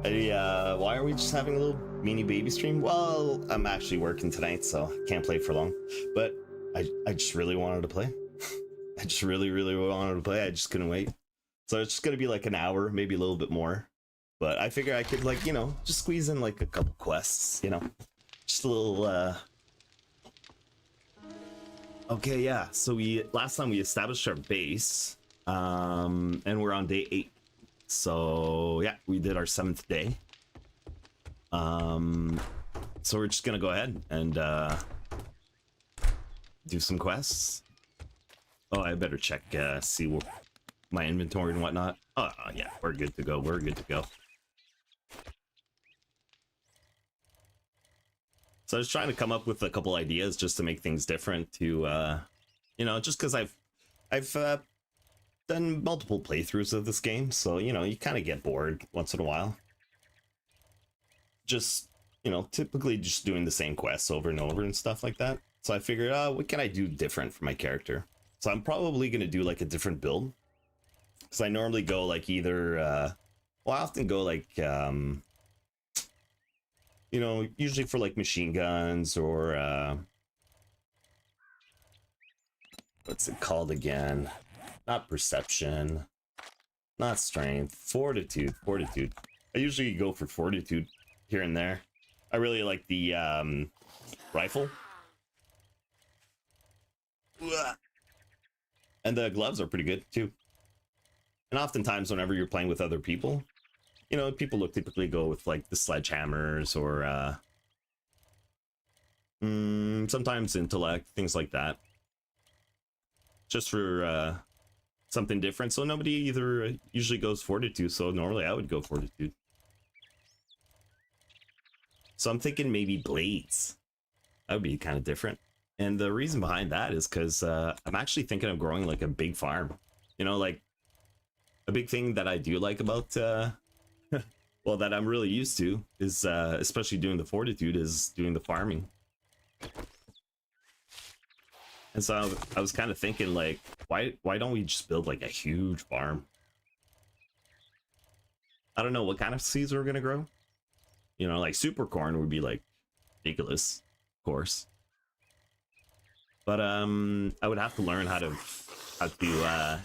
Why are we just having a little mini baby stream? Well, I'm actually working tonight, so can't play for long. But I just really wanted to play. I just really wanted to play. I just couldn't wait. So it's just gonna be like an hour, maybe a little bit more. But I figure I could, like, you know, just squeeze in like a couple quests, you know, just a little. Okay, yeah. So last time we established our base, and we're on day 8. So yeah, we did our 7th day. So we're just gonna go ahead and do some quests. Oh, I better check, see what my inventory and whatnot. Oh yeah, we're good to go. We're good to go. So I was trying to come up with a couple ideas just to make things different. To you know, just because I've done multiple playthroughs of this game, so you know, you kind of get bored once in a while. Just, you know, typically just doing the same quests over and over and stuff like that. So I figured, what can I do different for my character? So I'm probably gonna do like a different build, because I normally go like either well, I often go like you know, usually for like machine guns or what's it called again? Not perception, not strength, fortitude. I usually go for fortitude here and there. I really like the rifle. And the gloves are pretty good too. And oftentimes whenever you're playing with other people, you know, people will typically go with like the sledgehammers or sometimes intellect, things like that. Just for something different. So nobody either usually goes fortitude, so normally I would go fortitude. So I'm thinking maybe blades. That would be kind of different. And the reason behind that is because I'm actually thinking of growing like a big farm. You know, like a big thing that I do like about well, that I'm really used to is especially doing the fortitude, is doing the farming. And so I was kind of thinking, like, why don't we just build like a huge farm? I don't know what kind of seeds we're gonna grow. You know, like super corn would be like ridiculous, of course. But I would have to learn how to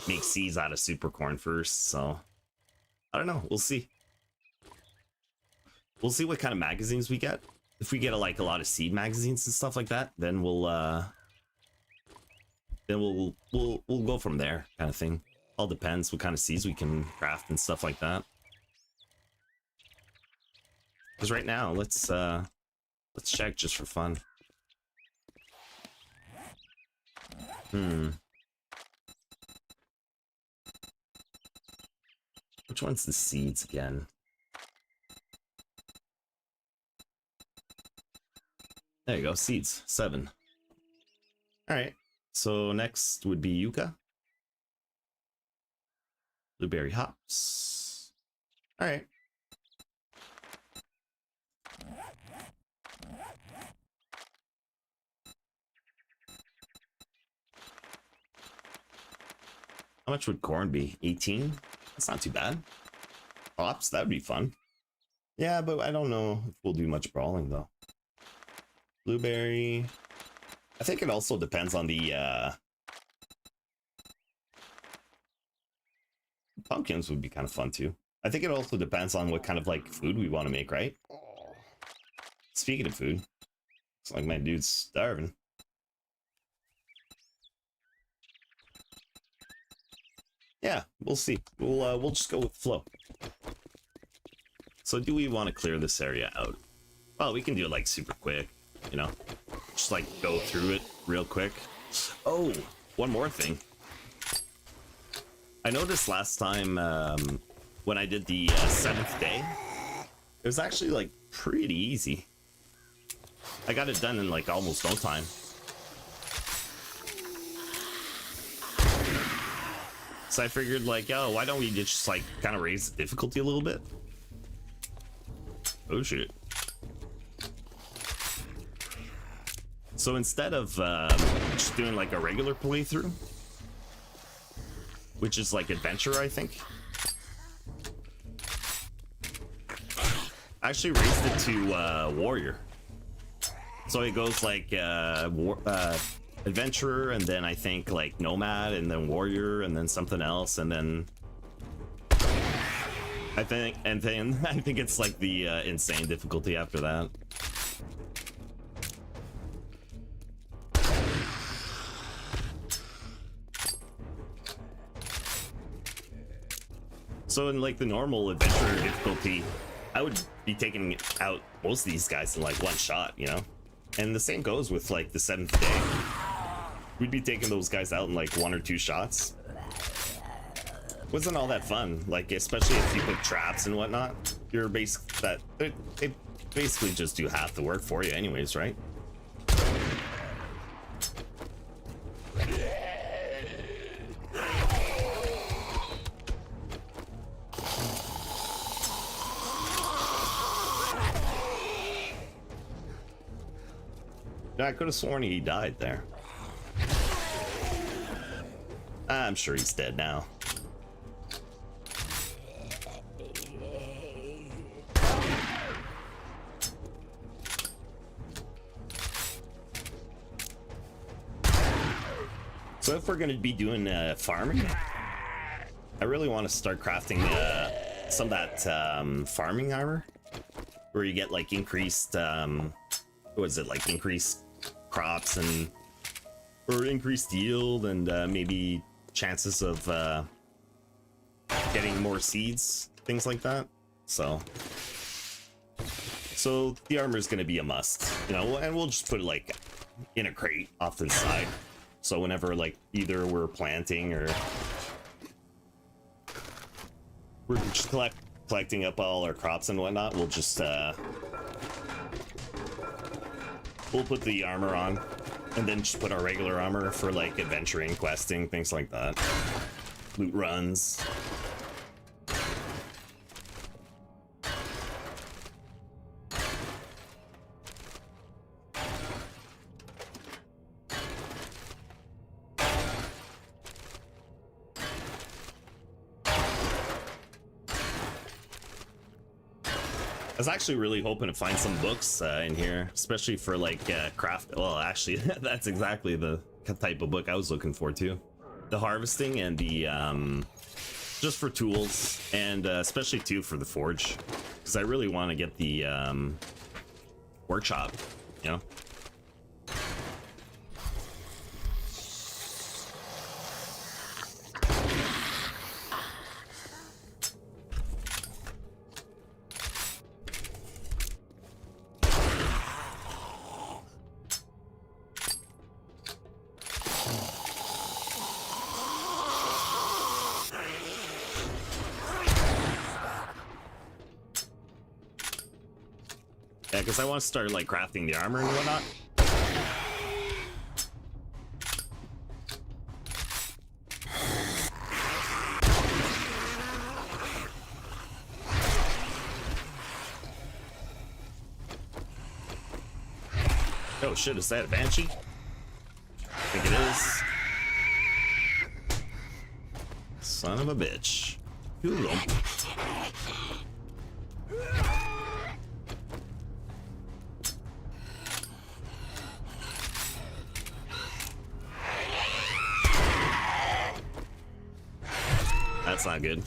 make seeds out of super corn first. So I don't know. We'll see. We'll see what kind of magazines we get. If we get like a lot of seed magazines and stuff like that, then we'll go from there, kind of thing. All depends what kind of seeds we can craft and stuff like that. Because right now, let's check just for fun. Which one's the seeds again? There you go, seeds, 7. All right, so next would be yucca. Blueberry hops. All right. How much would corn be? 18? That's not too bad. Hops, that would be fun. Yeah, but I don't know if we'll do much brawling though. Blueberry. I think it also depends on the pumpkins would be kind of fun too. I think it also depends on what kind of like food we want to make, right? Speaking of food, it's like my dude's starving. Yeah, we'll see. We'll just go with the flow. So do we want to clear this area out? Well, we can do it like super quick, you know, just like go through it real quick. Oh, one more thing. I noticed last time when I did the 7th day, it was actually like pretty easy. I got it done in like almost no time. So I figured like, oh, why don't we just like kind of raise the difficulty a little bit? Oh shit. So instead of just doing like a regular playthrough, which is like adventure, I think, I actually raised it to warrior. So it goes like adventurer, and then I think like nomad, and then warrior, and then something else, and then I think it's like the insane difficulty after that. So in like the normal adventure difficulty, I would be taking out most of these guys in like one shot, you know? And the same goes with like the 7th day. We'd be taking those guys out in like 1 or 2 shots. Wasn't all that fun, like especially if you put traps and whatnot. You're they basically just do half the work for you anyways, right? I could have sworn he died there. I'm sure he's dead now. So if we're going to be doing farming, I really want to start crafting some of that farming armor, where you get like increased, what is it, like increased crops and or increased yield, and maybe chances of getting more seeds, things like that. So the armor is going to be a must, you know, and we'll just put it like in a crate off to the side. So whenever like either we're planting or we're just collecting up all our crops and whatnot, we'll just we'll put the armor on and then just put our regular armor for like adventuring, questing, things like that. Loot runs. I was actually really hoping to find some books in here, especially for like craft. Well, actually, that's exactly the type of book I was looking for too. The harvesting and the just for tools, and especially too for the forge, because I really want to get the workshop, you know. Yeah, because I want to start like crafting the armor and whatnot. Oh shit, is that a banshee? I think it is. Son of a bitch. Cool. That's not good.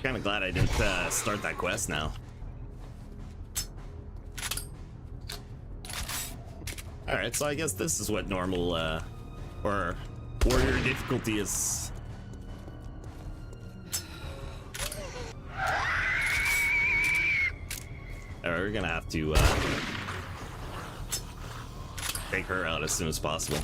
Kind of glad I didn't start that quest now. Alright, so I guess this is what normal or warrior difficulty is. Alright, we're gonna have to take her out as soon as possible.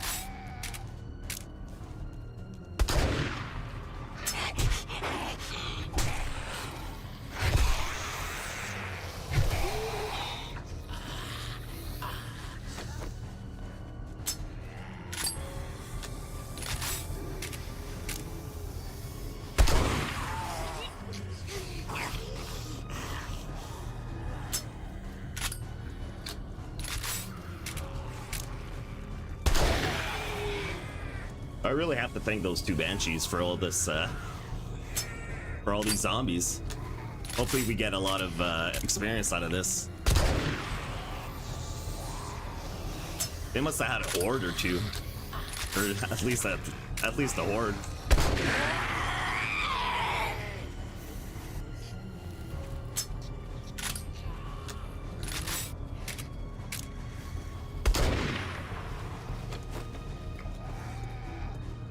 I really have to thank those 2 banshees for all this, for all these zombies. Hopefully we get a lot of experience out of this. They must have had a horde or two, or at least a horde.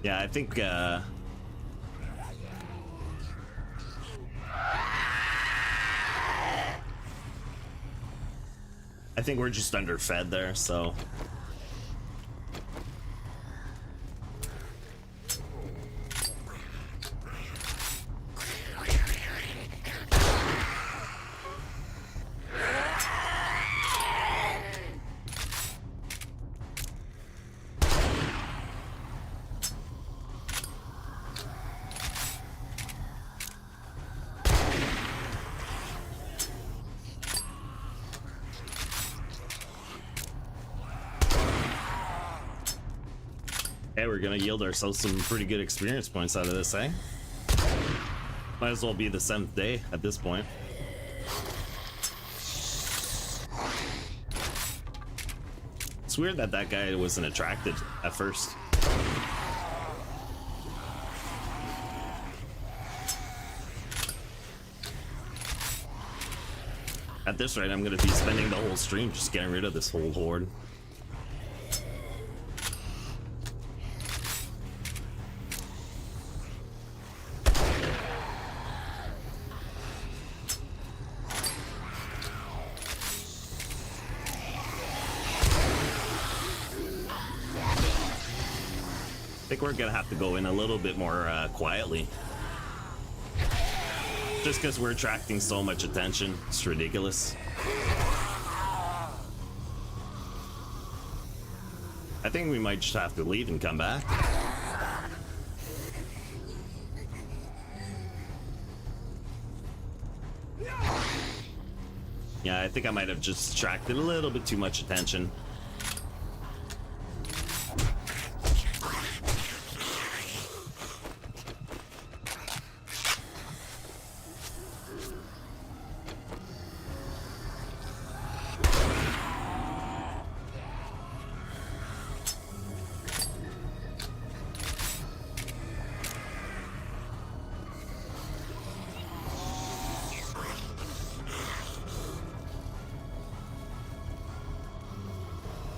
Yeah, I think we're just underfed there, so hey, we're gonna yield ourselves some pretty good experience points out of this, eh? Might as well be the 7th day at this point. It's weird that that guy wasn't attracted at first. At this rate, I'm gonna be spending the whole stream just getting rid of this whole horde. I think we're gonna have to go in a little bit more quietly. Just because we're attracting so much attention. It's ridiculous. I think we might just have to leave and come back. Yeah, I think I might have just attracted a little bit too much attention.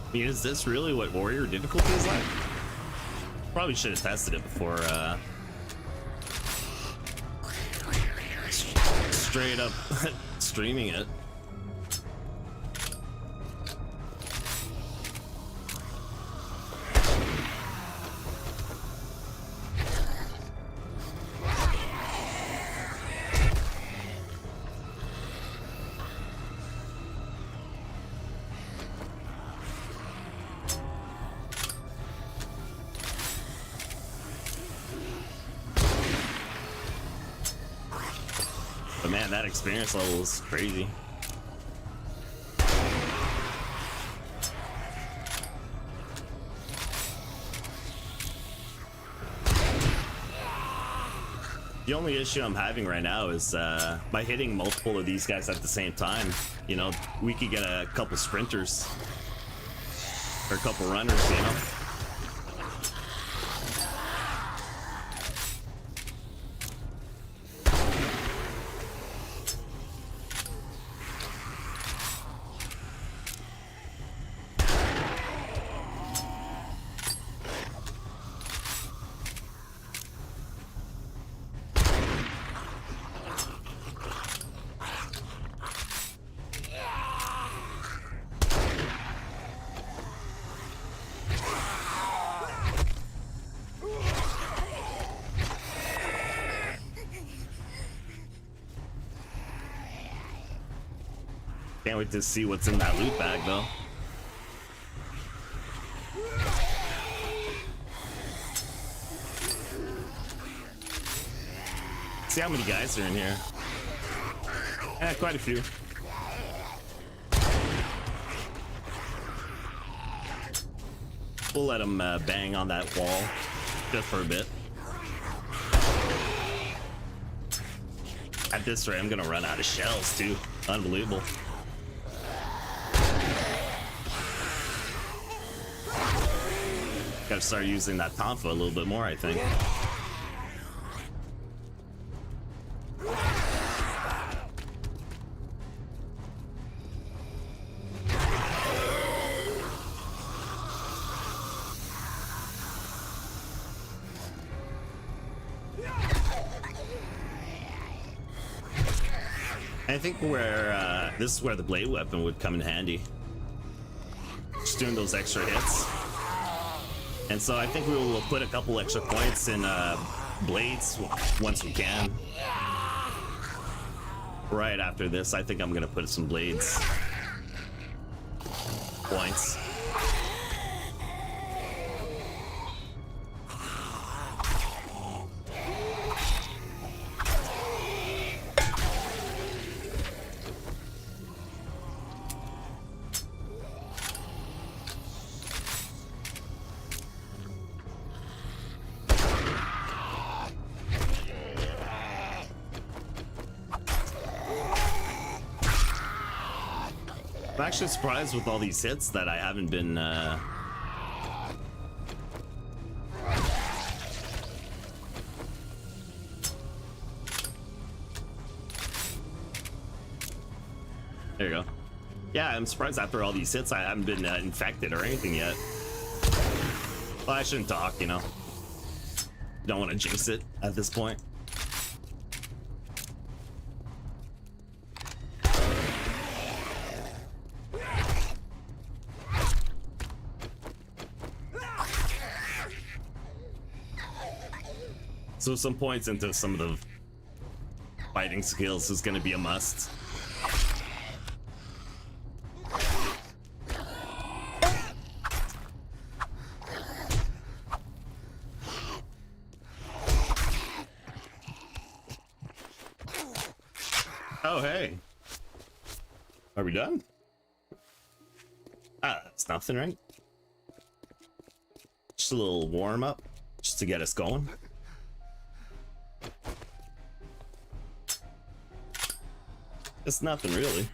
I mean, is this really what warrior difficulty is like? Probably should have tested it before straight up streaming it. But man, that experience level is crazy. The only issue I'm having right now is by hitting multiple of these guys at the same time, you know, we could get a couple sprinters or a couple runners, you know. Can't wait to see what's in that loot bag, though. See how many guys are in here. Yeah, quite a few. We'll let them bang on that wall just for a bit. At this rate, I'm gonna run out of shells too. Unbelievable. Gotta start using that tonfa a little bit more, I think. I think where this is where the blade weapon would come in handy. Just doing those extra hits. And so I think we will put a couple extra points in blades once we can. Right after this, I think I'm gonna put some blades points. I'm actually surprised with all these hits that I haven't been there you go. Yeah, I'm surprised after all these hits I haven't been infected or anything yet. Well, I shouldn't talk, you know. Don't want to jinx it at this point. So some points into some of the fighting skills is going to be a must. Oh, hey. Are we done? Ah, that's nothing, right? Just a little warm up, just to get us going. It's nothing really.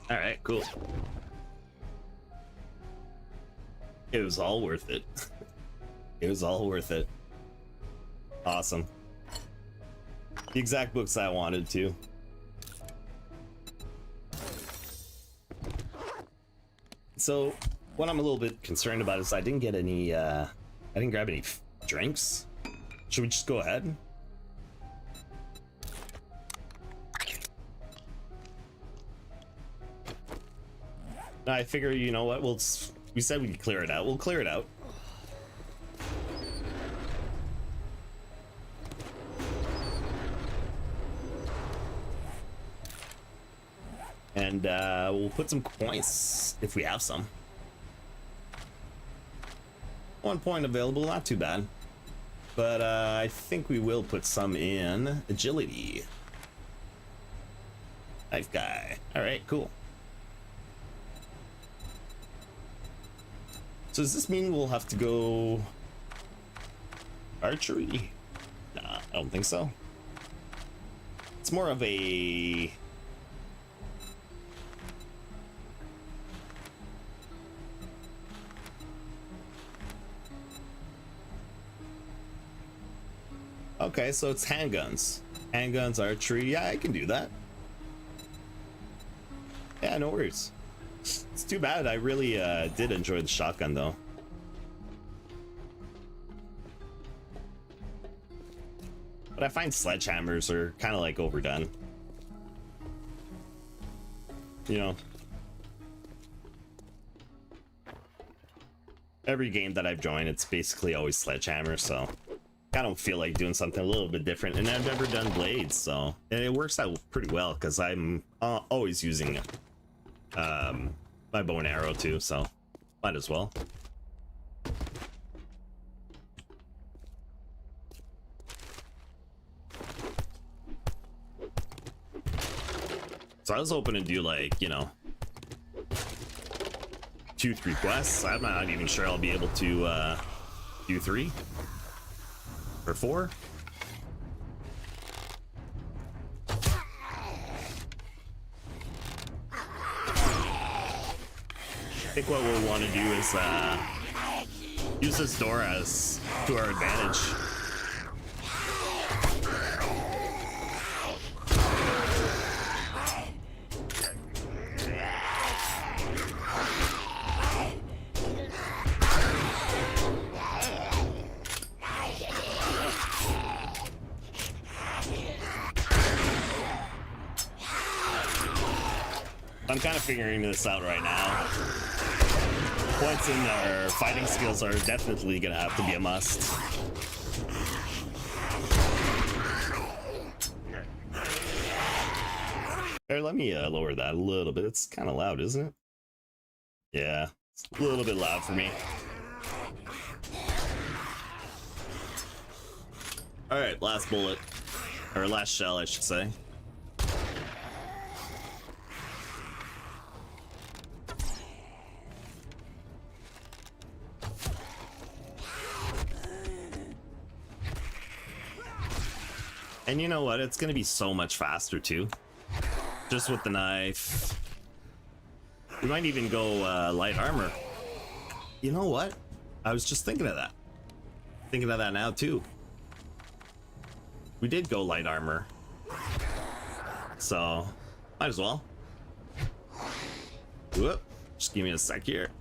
All right, cool. It was all worth it. It was all worth it. Awesome. The exact books I wanted to. So what I'm a little bit concerned about is I didn't get any I didn't grab any drinks. Should we just go ahead? I figure, you know what, we said we could clear it out. We'll clear it out. And we'll put some points if we have some. 1 point available, not too bad. But I think we will put some in agility. Knife guy. All right, cool. So does this mean we'll have to go archery? Nah, I don't think so. It's more of a okay, so it's handguns. Handguns, archery. Yeah, I can do that. Yeah, no worries. It's too bad. I really did enjoy the shotgun, though. But I find sledgehammers are kind of like overdone. You know, every game that I've joined, it's basically always sledgehammer, so I don't feel like doing something a little bit different. And I've never done blades, so and it works out pretty well because I'm always using my bow and arrow too, so might as well. So I was hoping to do like, you know, 2-3 quests. I'm not even sure I'll be able to do 3 or 4. I think what we'll want to do is use this door as to our advantage. I'm kind of figuring this out right now. Points in our fighting skills are definitely gonna have to be a must. Here, let me lower that a little bit. It's kind of loud, isn't it? Yeah, it's a little bit loud for me. All right, last bullet, or last shell, I should say. And you know what? It's gonna be so much faster too. Just with the knife. We might even go light armor. You know what? I was just thinking of that. Thinking of that now too. We did go light armor. So, might as well. Whoop. Just give me a sec here.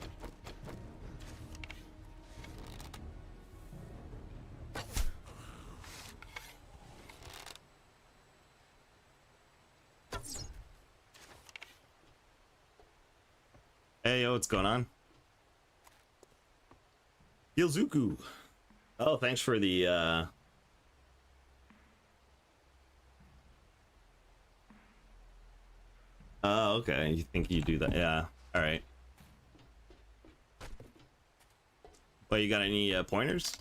Hey, yo, what's going on? Yilzuku. Oh, thanks for the, Oh, okay. You think you do that? Yeah. All right. Well, you got any pointers?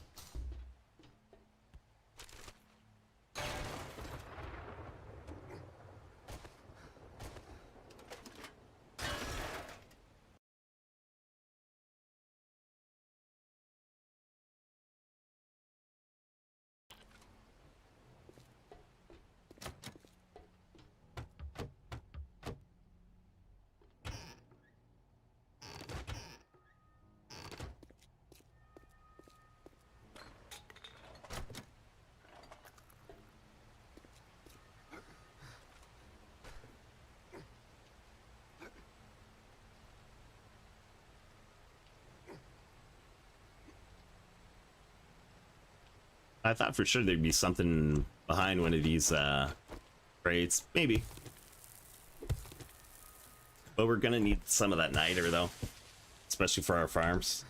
I thought for sure there'd be something behind one of these crates. Maybe. But we're gonna need some of that niter though. Especially for our farms.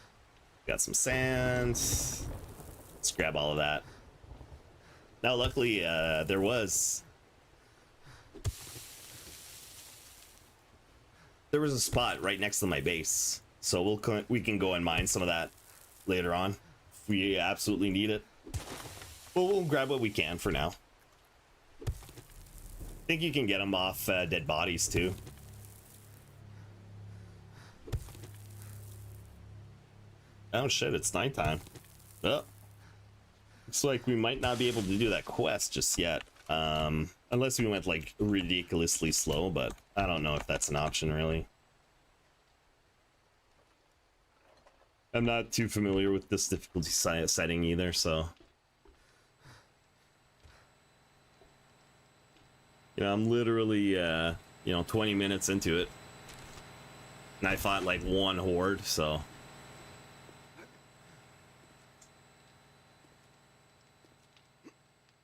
Got some sand. Let's grab all of that. Now luckily there was a spot right next to my base. So we can go and mine some of that later on. If we absolutely need it. Well, we'll grab what we can for now. I think you can get them off dead bodies too. Oh shit, it's nighttime. Oh. Looks like we might not be able to do that quest just yet. Unless we went like ridiculously slow, but I don't know if that's an option really. I'm not too familiar with this difficulty setting either, so... You know, I'm literally, you know, 20 minutes into it. And I fought like one horde, so...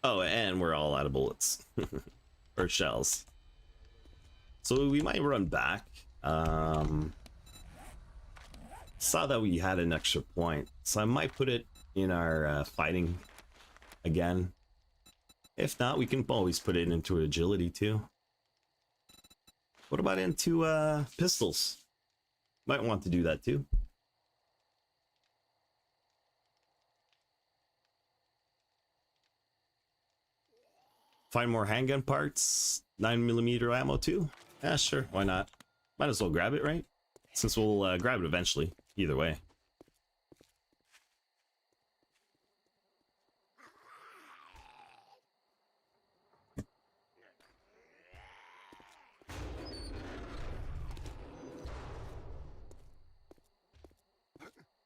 Oh, and we're all out of bullets. Or shells. So we might run back. Saw that we had an extra point, so I might put it in our fighting again. If not, we can always put it into agility too. What about into pistols? Might want to do that too. Find more handgun parts, 9mm ammo too. Yeah, sure. Why not? Might as well grab it, right? Since we'll grab it eventually. Either way.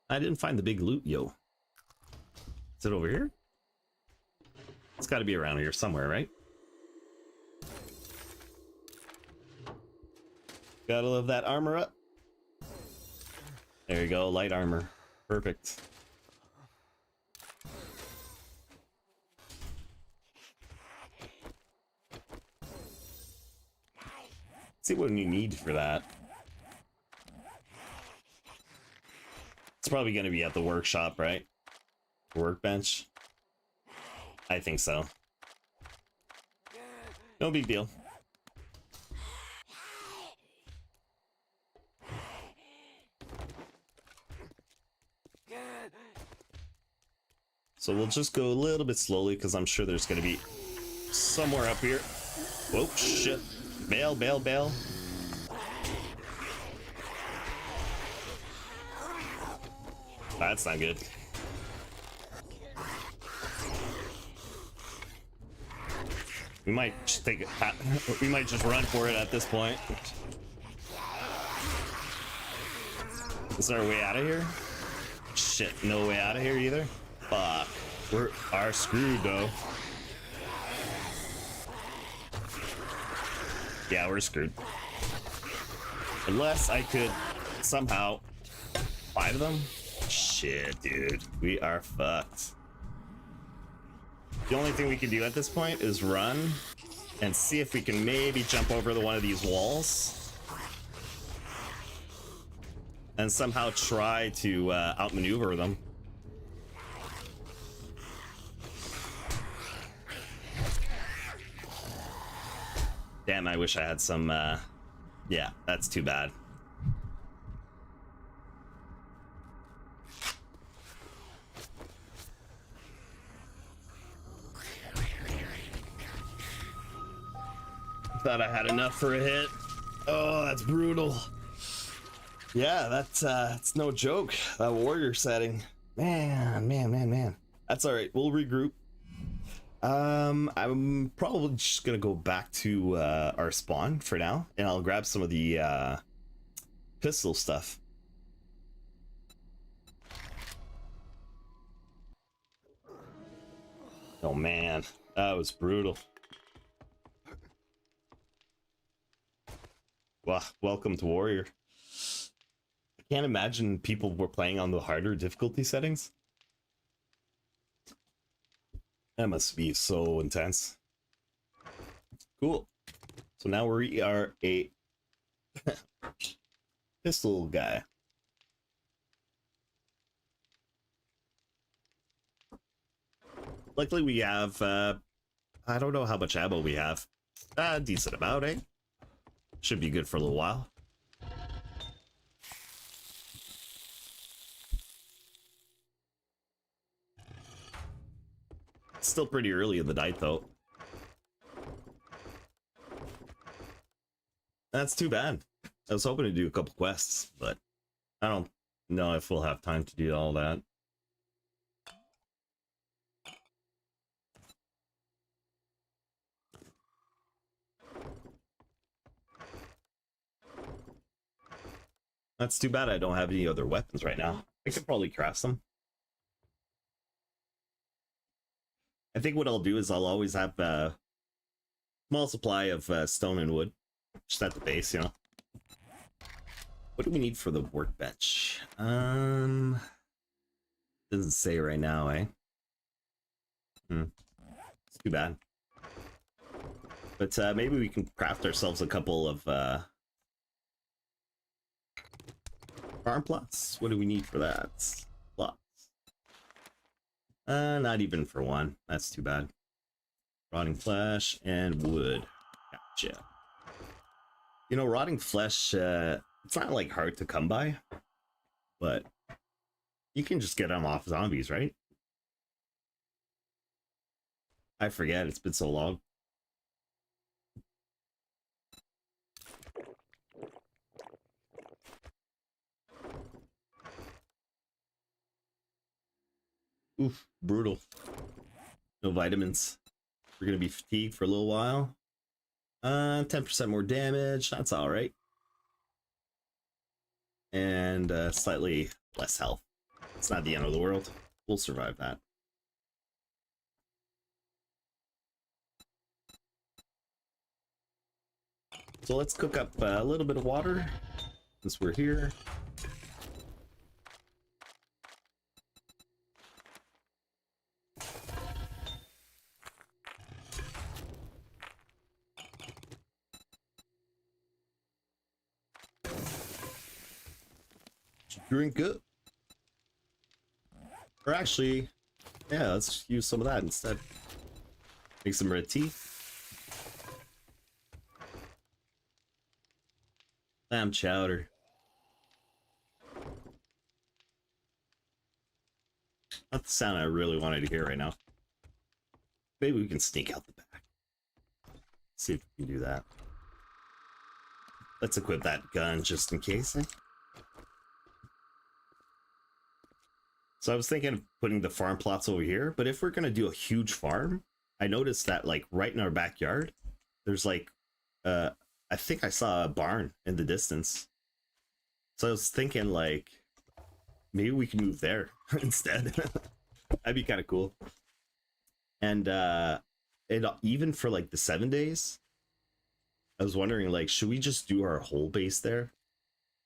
I didn't find the big loot, yo. Is it over here? It's got to be around here somewhere, right? Gotta love that armor up. There you go, light armor. Perfect. Let's see what you need for that. It's probably going to be at the workshop, right? Workbench. I think so. No big deal. So we'll just go a little bit slowly because I'm sure there's going to be somewhere up here. Whoa, shit. Bail, bail, bail. That's not good. We might just take it. We might just run for it at this point. Is there a way out of here? Shit, no way out of here either. Fuck. Are screwed though. Yeah, we're screwed. Unless I could somehow find them. Shit, dude. We are fucked. The only thing we can do at this point is run and see if we can maybe jump over one of these walls and somehow try to outmaneuver them. Damn, I wish I had some, yeah, that's too bad. Thought I had enough for a hit. Oh, that's brutal. Yeah, that's no joke. That warrior setting. Man. That's all right. We'll regroup. I'm probably just gonna go back to our spawn for now, and I'll grab some of the pistol stuff. Oh man, that was brutal. Well, welcome to Warrior. I can't imagine people were playing on the harder difficulty settings. That must be so intense. Cool. So now we are a pistol guy. Luckily we have, I don't know how much ammo we have. Decent amount, eh? Should be good for a little while. It's still pretty early in the night, though. That's too bad. I was hoping to do a couple quests, but I don't know if we'll have time to do all that. That's too bad I don't have any other weapons right now. I could probably craft some. I think what I'll do is I'll always have a small supply of stone and wood. Just at the base, you know. What do we need for the workbench? Doesn't say right now, eh? It's too bad. But maybe we can craft ourselves a couple of farm plots. What do we need for that? Plots. Not even for one. That's too bad. Rotting flesh and wood. Gotcha. You know, rotting flesh, it's not like hard to come by, but you can just get them off zombies, right? I forget, it's been so long. Oof, brutal. No vitamins. We're gonna be fatigued for a little while. 10% more damage. That's all right. And slightly less health. It's not the end of the world. We'll survive that. So let's cook up a little bit of water since we're here. Drink it. Or actually, yeah, let's use some of that instead. Make some red tea. Lamb chowder. That's the sound I really wanted to hear right now. Maybe we can sneak out the back. See if we can do that. Let's equip that gun just in case. So I was thinking of putting the farm plots over here, but if we're gonna do a huge farm, I noticed that like right in our backyard, there's like, I think I saw a barn in the distance. So I was thinking like, maybe we can move there instead. That'd be kind of cool. And even for like the 7 days, I was wondering like, should we just do our whole base there?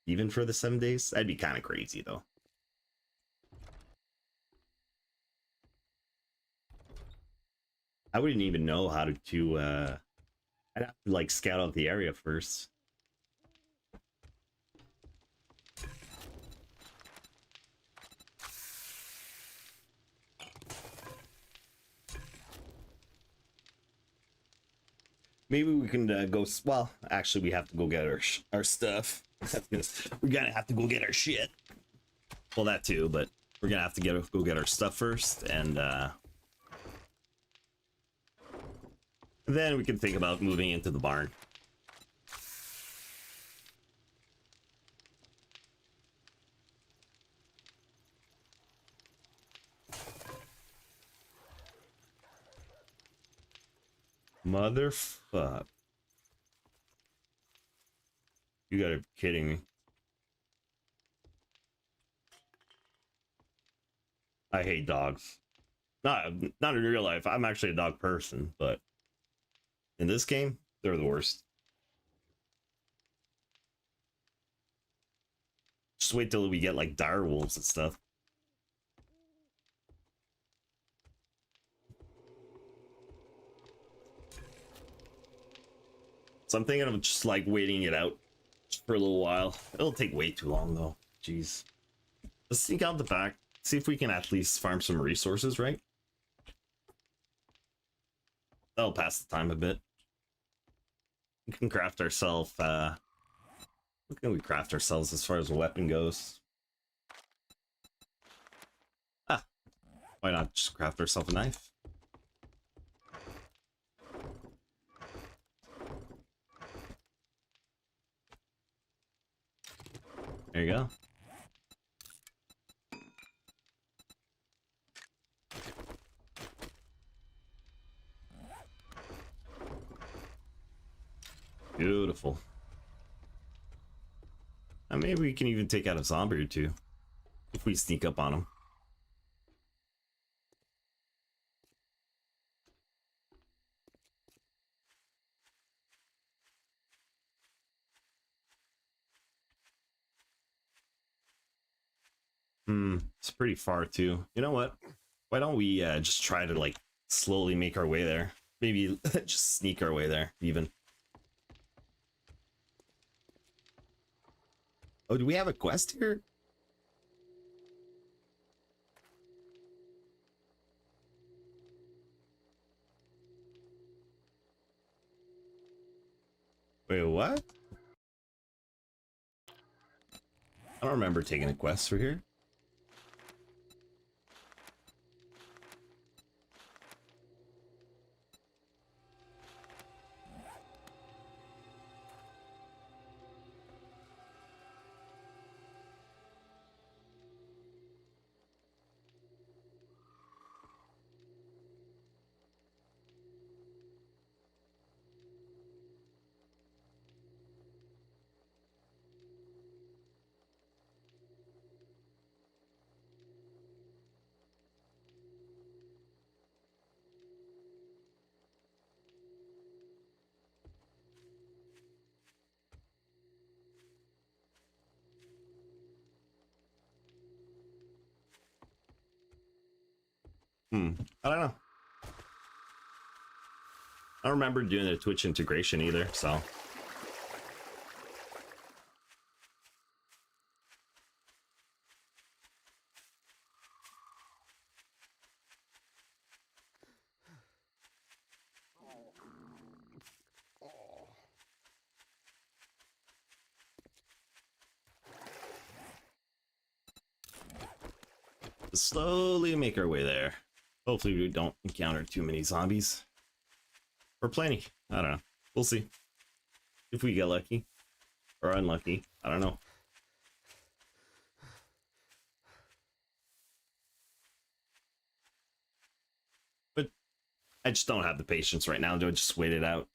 Even for the 7 days? That'd be kind of crazy though. I wouldn't even know how to I'd have to like scout out the area first. Maybe we can go. Well, actually, we have to go get our stuff. We're gonna have to go get our shit. Well, that too, but we're gonna have to go get our stuff first, and then we can think about moving into the barn. Motherfuck. You gotta be kidding me. I hate dogs. Not in real life. I'm actually a dog person, but in this game, they're the worst. Just wait till we get like dire wolves and stuff. So I'm thinking of just like waiting it out just for a little while. It'll take way too long though. Jeez. Let's sneak out the back. See if we can at least farm some resources, right? That'll pass the time a bit. We can craft ourselves, what can we craft ourselves as far as a weapon goes? Ah, why not just craft ourselves a knife? There you go. Beautiful. And maybe we can even take out a zombie or two if we sneak up on them. It's pretty far too. You know what? Why don't we just try to like slowly make our way there? Maybe just sneak our way there even. Oh, do we have a quest here? Wait, what? I don't remember taking a quest for here. I don't know. I don't remember doing the Twitch integration either, so. Slowly make our way there. Hopefully we don't encounter too many zombies. Or plenty. I don't know. We'll see. If we get lucky. Or unlucky. I don't know. But I just don't have the patience right now to just wait it out.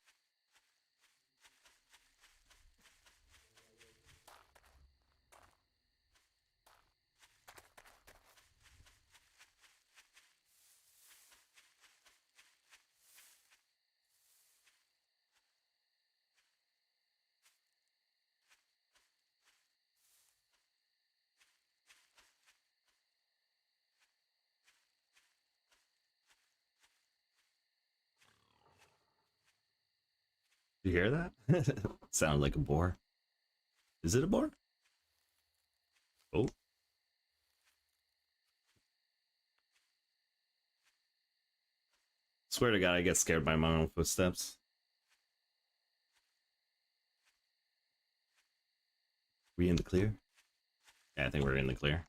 You hear that? Sound like a boar. Is it a boar? Oh. Swear to God, I get scared by my own footsteps. We in the clear? Yeah, I think we're in the clear.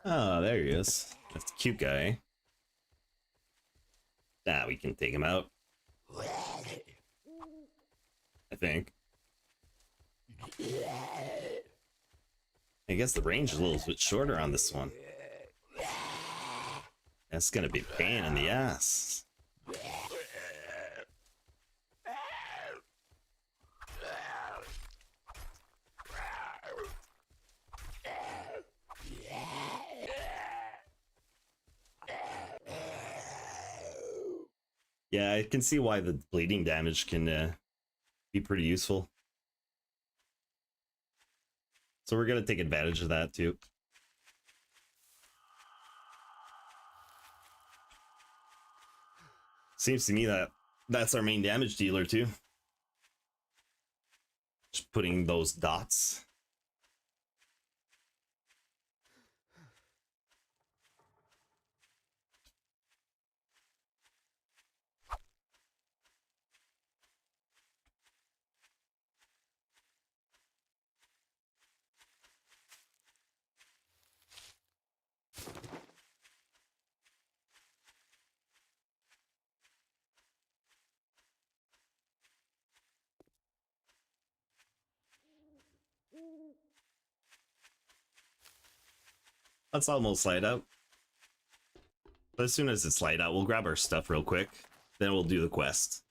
Oh, there he is. That's a cute guy. Ah, we can take him out. I think. I guess the range is a little bit shorter on this one. That's gonna be a pain in the ass. Yeah, I can see why the bleeding damage can be pretty useful. So we're gonna take advantage of that too. Seems to me that that's our main damage dealer too. Just putting those dots. Let's almost slide out. But as soon as it's light out, we'll grab our stuff real quick. Then we'll do the quest.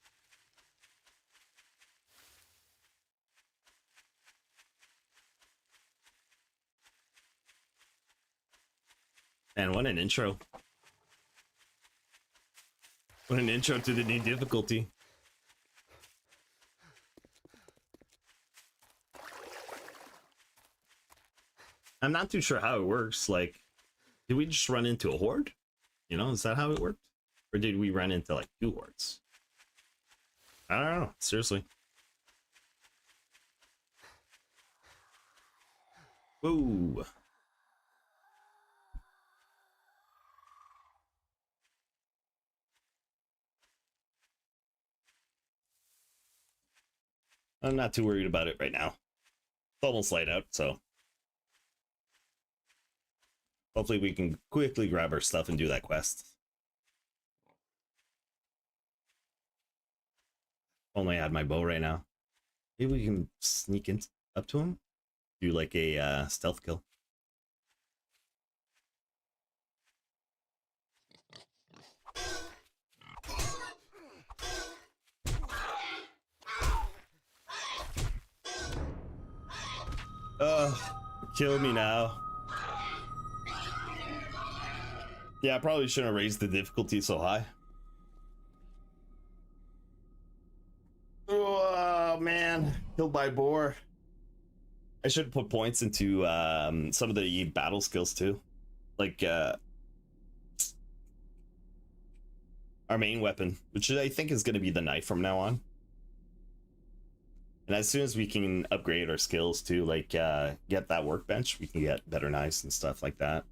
And what an intro. What an intro to the new difficulty. I'm not too sure how it works. Like, did we just run into a horde? You know, is that how it worked? Or did we run into like 2 hordes? I don't know. Seriously. Whoa. I'm not too worried about it right now. It's almost light out, so hopefully we can quickly grab our stuff and do that quest. Only had my bow right now. Maybe we can sneak in up to him. do like a stealth kill. Kill me now. Yeah, I probably shouldn't have raised the difficulty so high. Oh man, killed by boar. I should put points into some of the battle skills too, like our main weapon, which I think is going to be the knife from now on. And as soon as we can upgrade our skills too, like get that workbench, we can get better knives and stuff like that.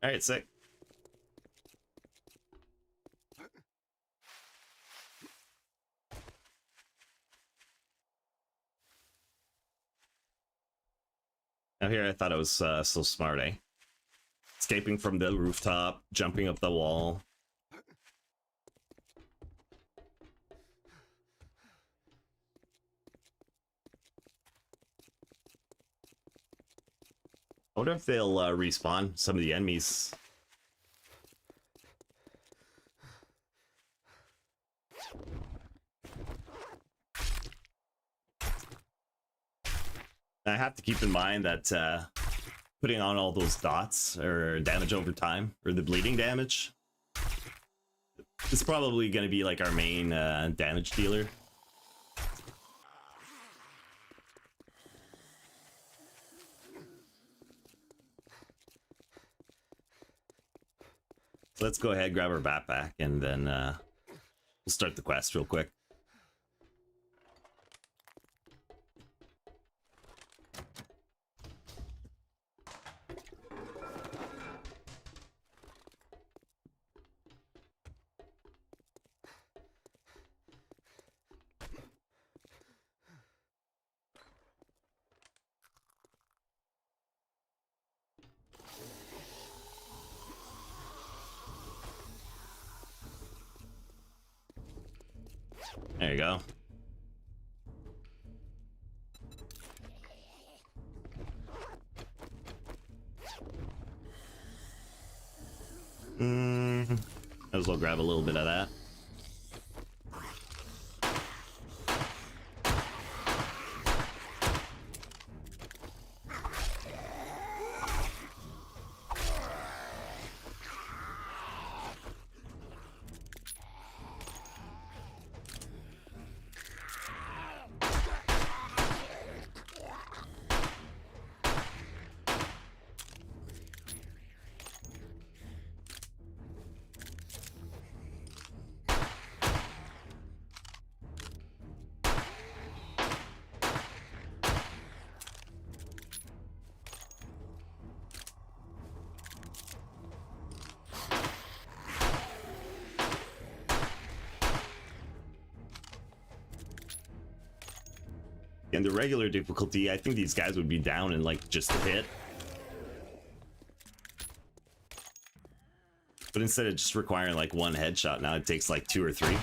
All right, sick. Now here, I thought it was so smart, eh? Escaping from the rooftop, jumping up the wall. I wonder if they'll respawn some of the enemies. I have to keep in mind that putting on all those dots or damage over time, or the bleeding damage, is probably going to be like our main damage dealer. So let's go ahead, grab our backpack, and then we'll start the quest real quick. There you go. Might as well grab a little bit of that. In the regular difficulty, I think these guys would be down in like just a hit. But instead of just requiring like one headshot, now it takes like 2 or 3. I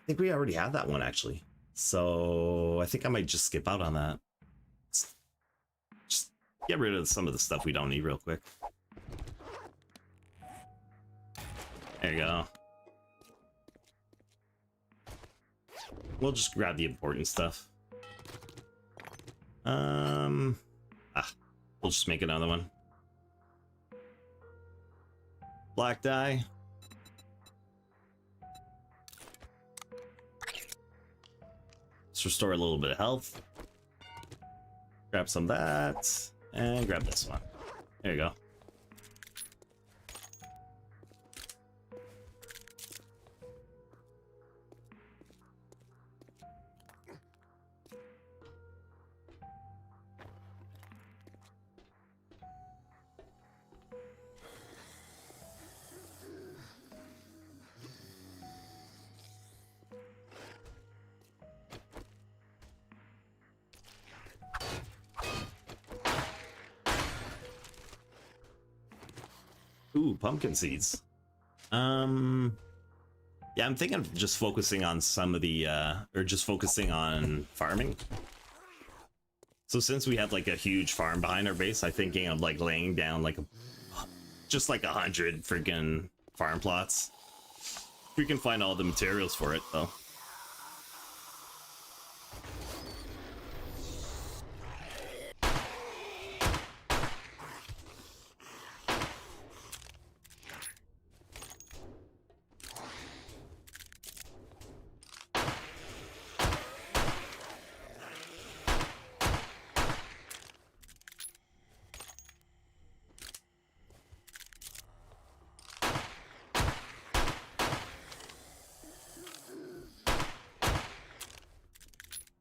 think we already have that one actually. So I think I might just skip out on that. Just get rid of some of the stuff we don't need real quick. There you go. We'll just grab the important stuff. We'll just make another one. Black dye. Let's restore a little bit of health. Grab some of that, and grab this one. There you go. Ooh, pumpkin seeds. Yeah, I'm thinking of just focusing on some of the, or just focusing on farming. So since we have like a huge farm behind our base, I'm thinking of like laying down like just like 100 freaking farm plots. We can find all the materials for it though.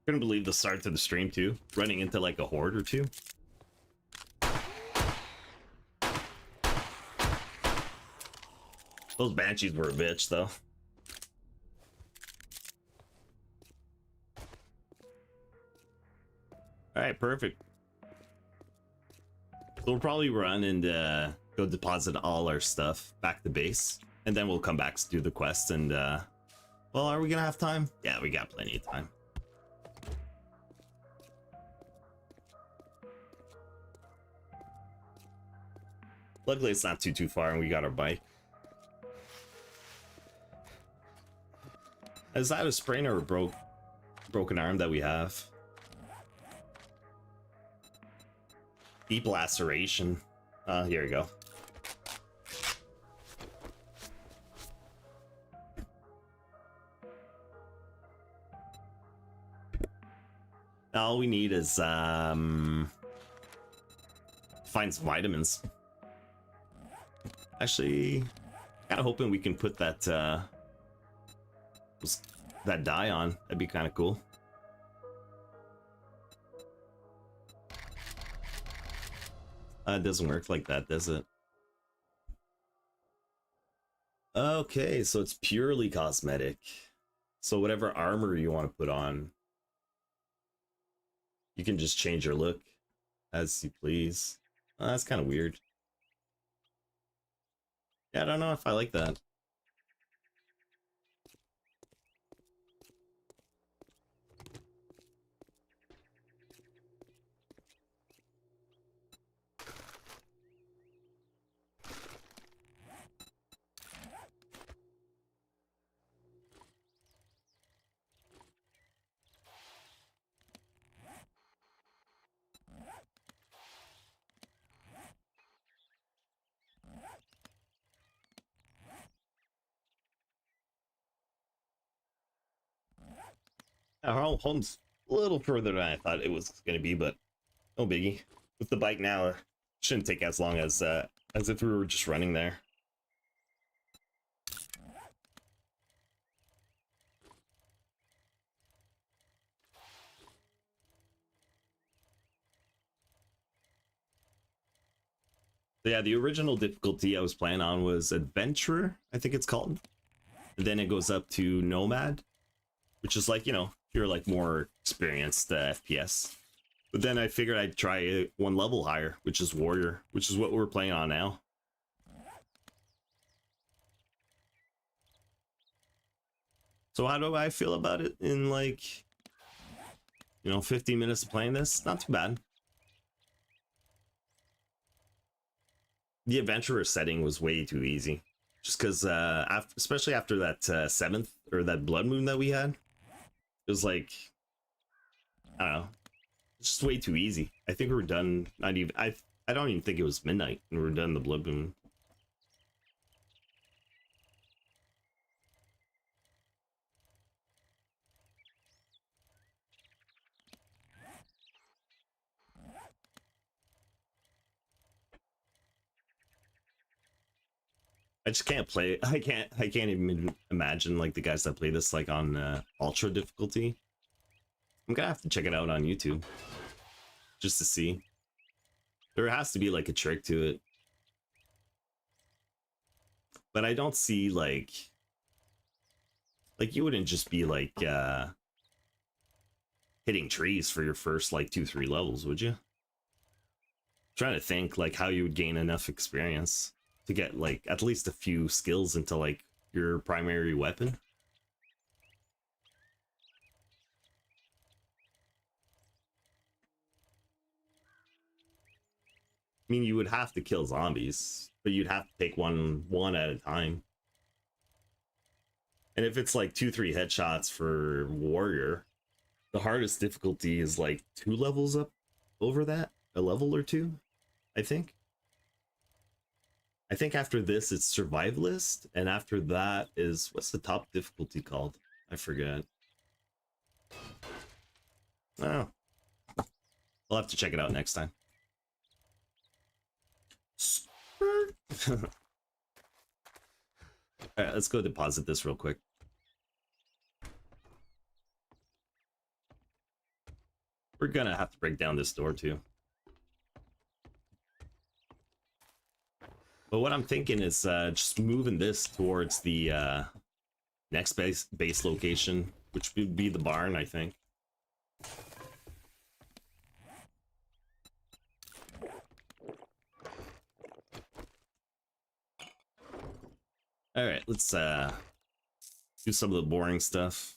Couldn't believe the start to the stream too, running into like a horde or two. Those banshees were a bitch though. All right, perfect. So we'll probably run and go deposit all our stuff back to base, and then we'll come back to do the quest. And well, are we gonna have time? Yeah, we got plenty of time. Luckily, it's not too far, and we got our bike. Is that a sprain or a broken arm that we have? Deep laceration. Here we go. All we need is find some vitamins. Actually, kind of hoping we can put that that dye on. That'd be kind of cool. It doesn't work like that, does it? Okay, so it's purely cosmetic. So whatever armor you want to put on, you can just change your look as you please. That's kind of weird. Yeah, I don't know if I like that. Our home's a little further than I thought it was going to be, but no biggie. With the bike now, it shouldn't take as long as if we were just running there. So yeah, the original difficulty I was playing on was Adventurer, I think it's called. And then it goes up to Nomad, which is like, you know, you're like more experienced FPS. But then I figured I'd try one level higher, which is Warrior, which is what we're playing on now. So how do I feel about it in like, you know, 15 minutes of playing this? Not too bad. The Adventurer setting was way too easy. Just because, especially after that 7th, or that Blood Moon that we had, it was like, I don't know, it's just way too easy. I think we were done, not even, I don't even think it was midnight when we were done the Blood Moon. I just can't play. I can't even imagine like the guys that play this like on ultra difficulty. I'm gonna have to check it out on YouTube just to see. There has to be like a trick to it, but I don't see like you wouldn't just be like hitting trees for your first like 2-3 levels, would you? I'm trying to think like how you would gain enough experience. to get like at least a few skills into like your primary weapon. I mean, you would have to kill zombies, but you'd have to take one at a time. And if it's like 2-3 headshots for warrior, the hardest difficulty is like 2 levels up over that, a level or 2, I think. I think after this it's survivalist, and after that is, what's the top difficulty called? I forget. Oh, I'll have to check it out next time. Alright, let's go deposit this real quick. We're gonna have to break down this door too. But what I'm thinking is just moving this towards the next base location, which would be the barn, I think. All right, let's do some of the boring stuff.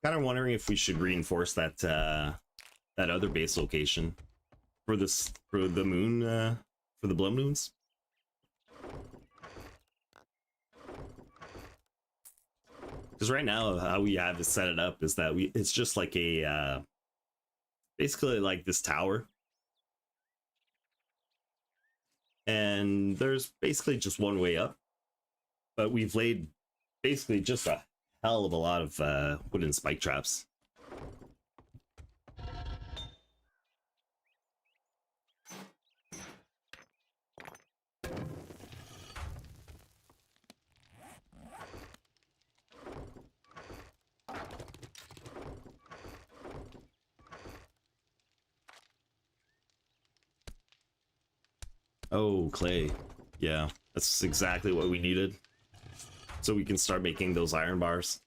Kind of wondering if we should reinforce that that other base location for the moon for the blood moons. Because right now how we have to set it up is that it's just like a basically like this tower, and there's basically just one way up, but we've laid basically just a hell of a lot of wooden spike traps. Oh, clay. Yeah, that's exactly what we needed. So we can start making those iron bars.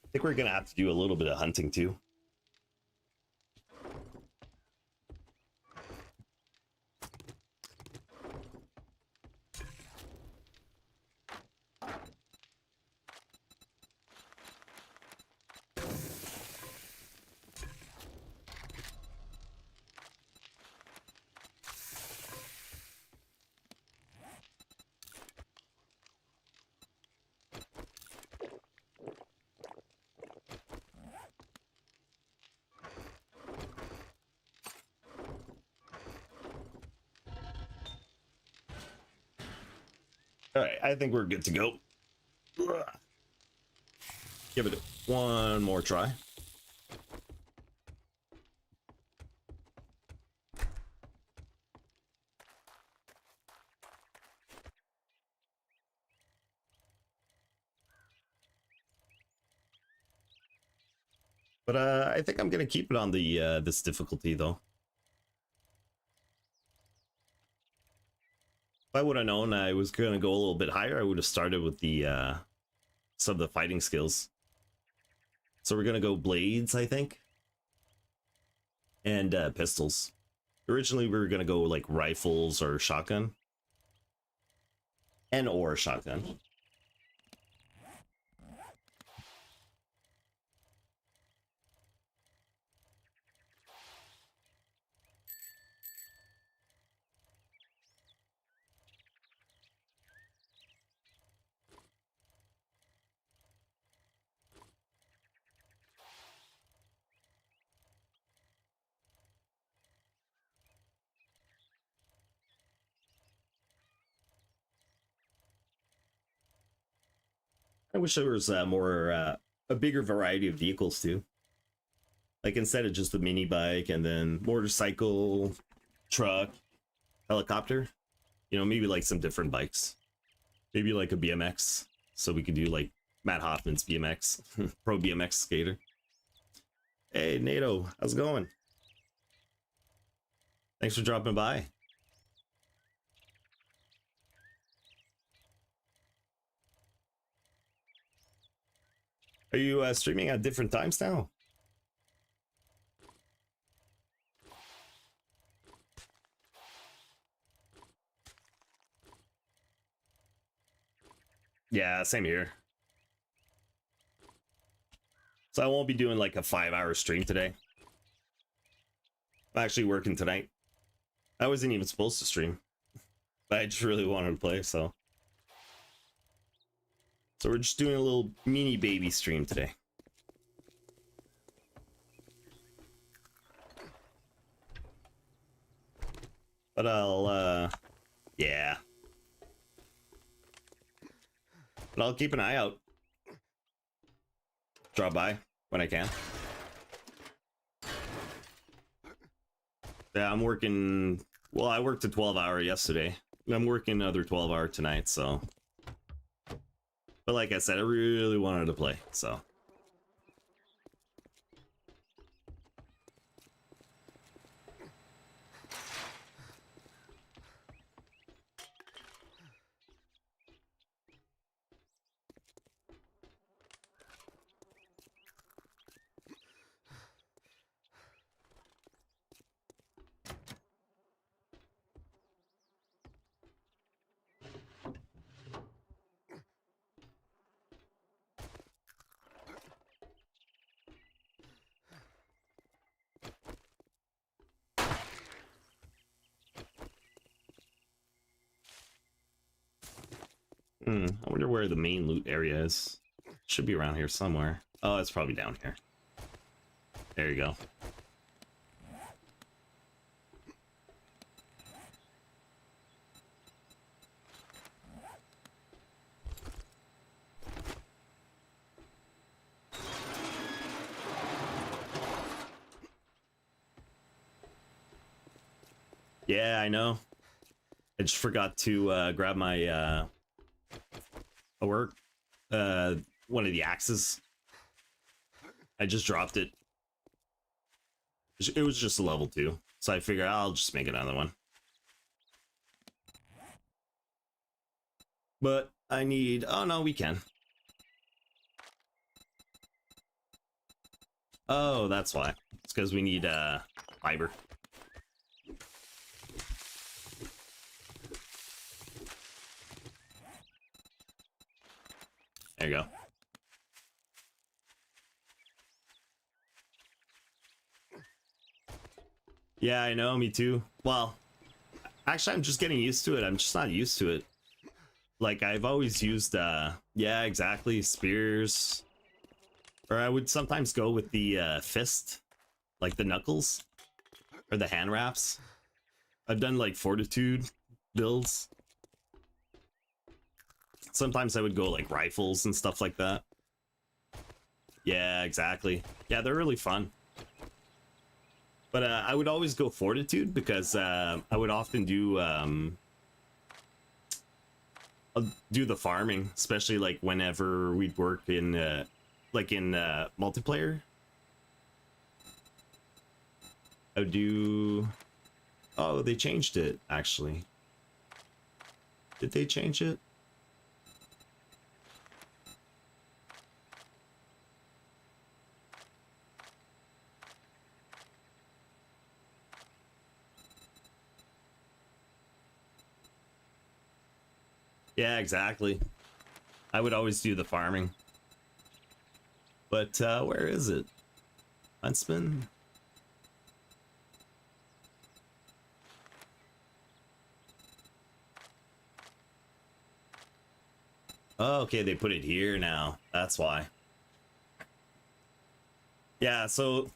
I think we're gonna have to do a little bit of hunting too. All right, I think we're good to go. Give it one more try. But I think I'm gonna keep it on the this difficulty though. If I would have known I was gonna go a little bit higher, I would have started with the some of the fighting skills. So we're gonna go blades, I think, and pistols. Originally, we were gonna go like rifles or shotgun, or shotgun. I wish there was a bigger variety of vehicles too. Like instead of just the mini bike and then motorcycle, truck, helicopter, you know, maybe like some different bikes. Maybe like a BMX. So we could do like Matt Hoffman's BMX, pro BMX skater. Hey, NATO, how's it going? Thanks for dropping by. Are you streaming at different times now? Yeah, same here. So I won't be doing like a 5-hour stream today. I'm actually working tonight. I wasn't even supposed to stream, but I just really wanted to play, so we're just doing a little mini baby stream today. But yeah. But I'll keep an eye out. Drop by when I can. Yeah, I'm working. Well, I worked a 12-hour yesterday. I'm working another 12-hour tonight, so. But like I said, I really wanted to play, so. I wonder where the main loot area is. Should be around here somewhere. Oh, it's probably down here. There you go. Yeah, I know. I just forgot to grab my work one of the axes. I just dropped it. It was just a level 2, so I figured I'll just make another one. But I need, oh no, we can. Oh, that's why. It's because we need fiber. There you go. Yeah, I know, me too. Well, actually, I'm just getting used to it. I'm just not used to it. Like, I've always used, yeah, exactly, spears. Or I would sometimes go with the fist, like the knuckles, or the hand wraps. I've done, like, fortitude builds. Sometimes I would go, like, rifles and stuff like that. Yeah, exactly. Yeah, they're really fun. But I would always go fortitude because I would often do the farming, especially like whenever we'd work in like in multiplayer. I would do. Oh, they changed it actually. Did they change it? Yeah, exactly. I would always do the farming. But where is it? Huntsman? Oh, okay, they put it here now. That's why. Yeah, so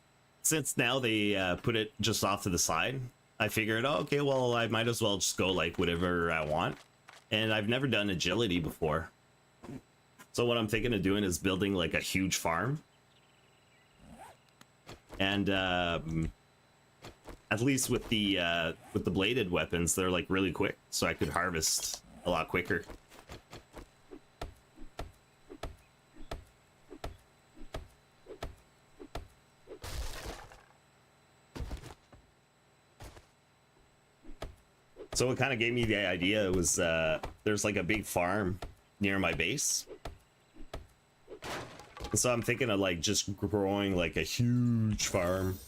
since now they put it just off to the side, I figured, oh, okay, well, I might as well just go like whatever I want. And I've never done agility before. So what I'm thinking of doing is building like a huge farm, and at least with the bladed weapons, they're like really quick, so I could harvest a lot quicker. So what kind of gave me the idea was there's like a big farm near my base. So I'm thinking of like just growing like a huge farm.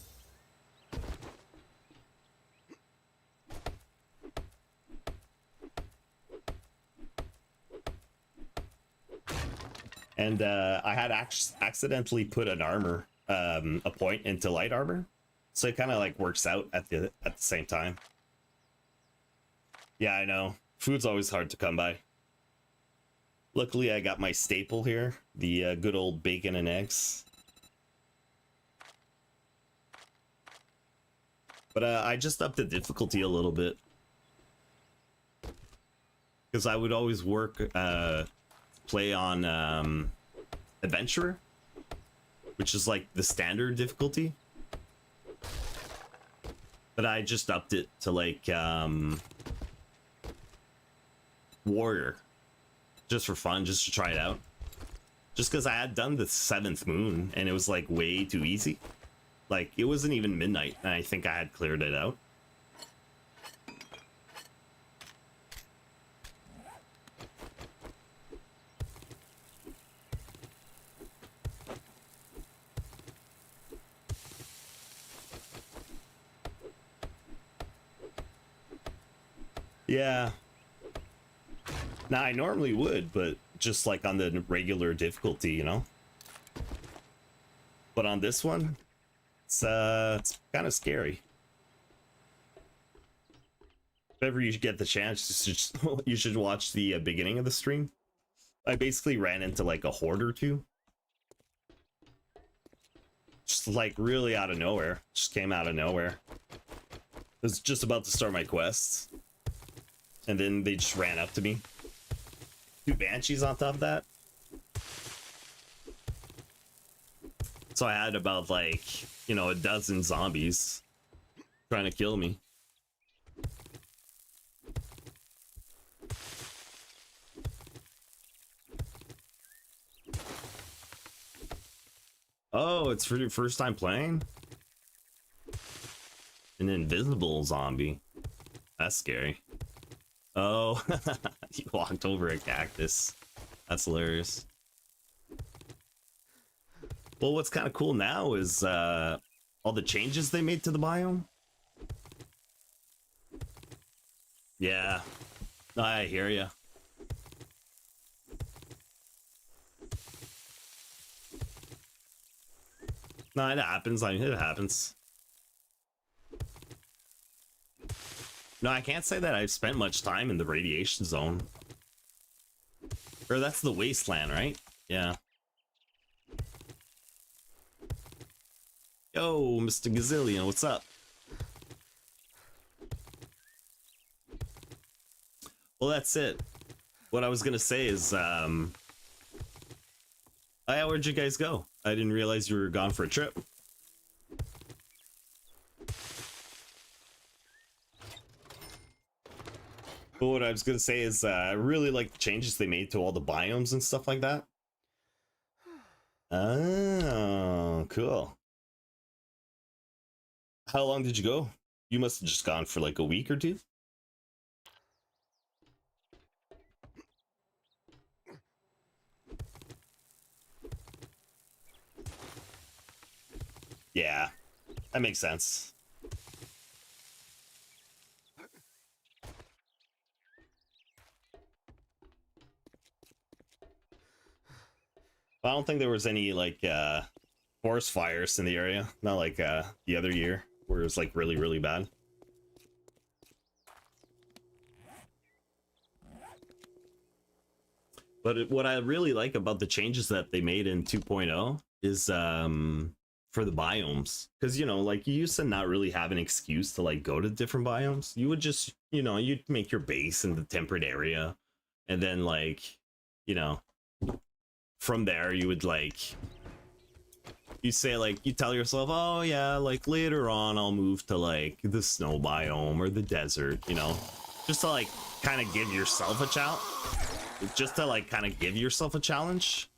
And I had accidentally put an armor, a point into light armor. So it kind of like works out at the same time. Yeah, I know. Food's always hard to come by. Luckily, I got my staple here, the good old bacon and eggs. But I just upped the difficulty a little bit. Because I would always play on Adventurer, which is like the standard difficulty. But I just upped it to like Warrior, just for fun, just to try it out, just because I had done the 7th moon and it was like way too easy. Like it wasn't even midnight and I think I had cleared it out. Yeah. Now, I normally would, but just like on the regular difficulty, you know? But on this one, it's kind of scary. If ever you get the chance, you should watch the beginning of the stream. I basically ran into like a horde or two. Just like really out of nowhere. Just came out of nowhere. I was just about to start my quests. And then they just ran up to me. 2 banshees on top of that. So I had about like, you know, a dozen zombies trying to kill me. Oh, it's for your first time playing? An invisible zombie. That's scary. Oh, he walked over a cactus. That's hilarious. Well, what's kind of cool now is all the changes they made to the biome. Yeah, I hear ya. No, it happens. I mean, it happens. No, I can't say that I've spent much time in the radiation zone. Or that's the wasteland, right? Yeah. Yo, Mr. Gazillion, what's up? Well, that's it. What I was gonna say is, where'd you guys go? I didn't realize you were gone for a trip. But what I was gonna say is, I really like the changes they made to all the biomes and stuff like that. Oh, cool. How long did you go? You must have just gone for like a week or two. Yeah, that makes sense. I don't think there was any like forest fires in the area, not like the other year where it was like really, really bad. But what I really like about the changes that they made in 2.0 is for the biomes, because you know, like you used to not really have an excuse to like go to different biomes. You would just, you know, you'd make your base in the temperate area and then like, you know, from there you would like, you say like, you tell yourself, oh yeah, like later on I'll move to like the snow biome or the desert, you know, just to like kind of give yourself a challenge, just to like kind of give yourself a challenge.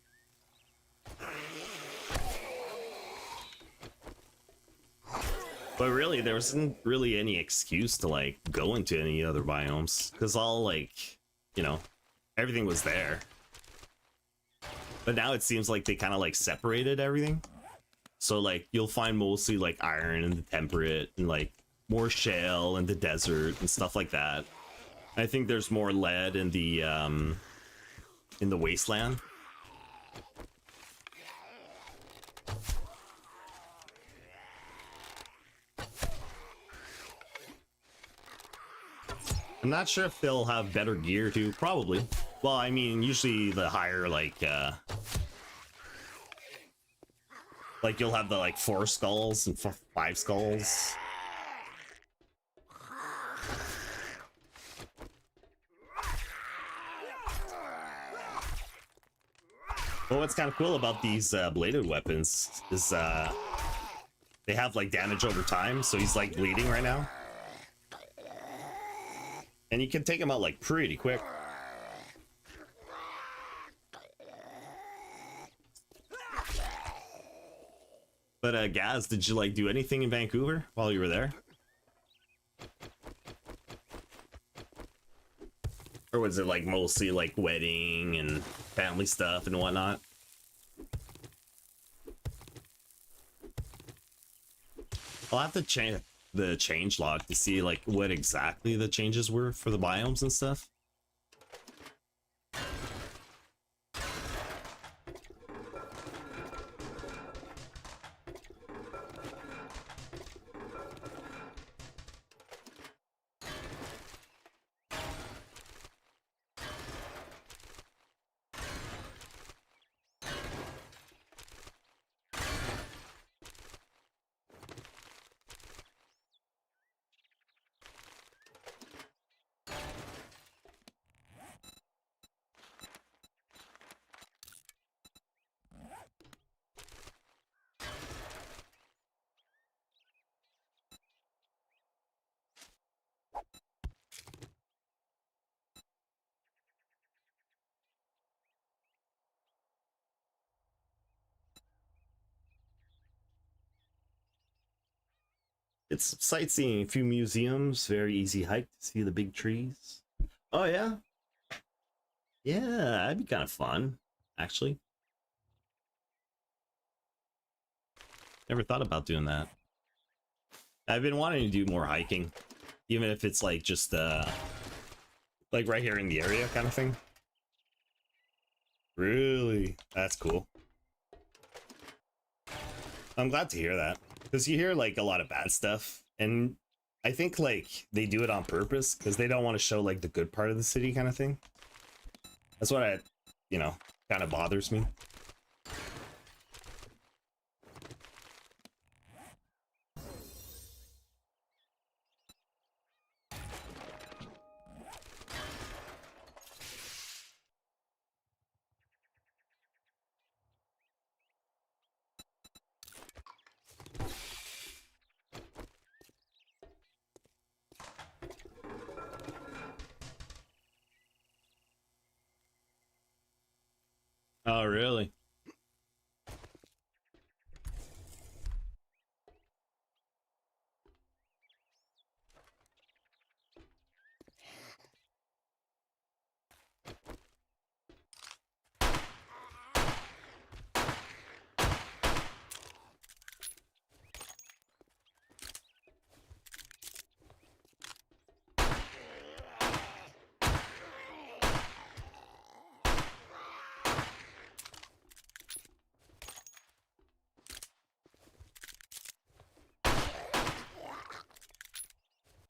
But really, there wasn't really any excuse to like go into any other biomes because all like, you know, everything was there. But now it seems like they kind of like separated everything. So like you'll find mostly like iron in the temperate and like more shale in the desert and stuff like that. I think there's more lead in the wasteland. I'm not sure if they'll have better gear too. Probably. Well, I mean, usually the higher like you'll have the like 4 skulls and 5 skulls. But what's kind of cool about these bladed weapons is they have like damage over time, so he's like bleeding right now. And you can take him out like pretty quick. But Gaz, did you like do anything in Vancouver while you were there? Or was it like mostly like wedding and family stuff and whatnot? I'll have to change the change log to see like what exactly the changes were for the biomes and stuff. It's sightseeing, a few museums, very easy hike to see the big trees. Oh yeah? Yeah, that'd be kind of fun, actually. Never thought about doing that. I've been wanting to do more hiking, even if it's like just like right here in the area kind of thing. Really? That's cool. I'm glad to hear that, because you hear like a lot of bad stuff, and I think like they do it on purpose because they don't want to show like the good part of the city kind of thing. That's what you know, kind of bothers me. Oh, really?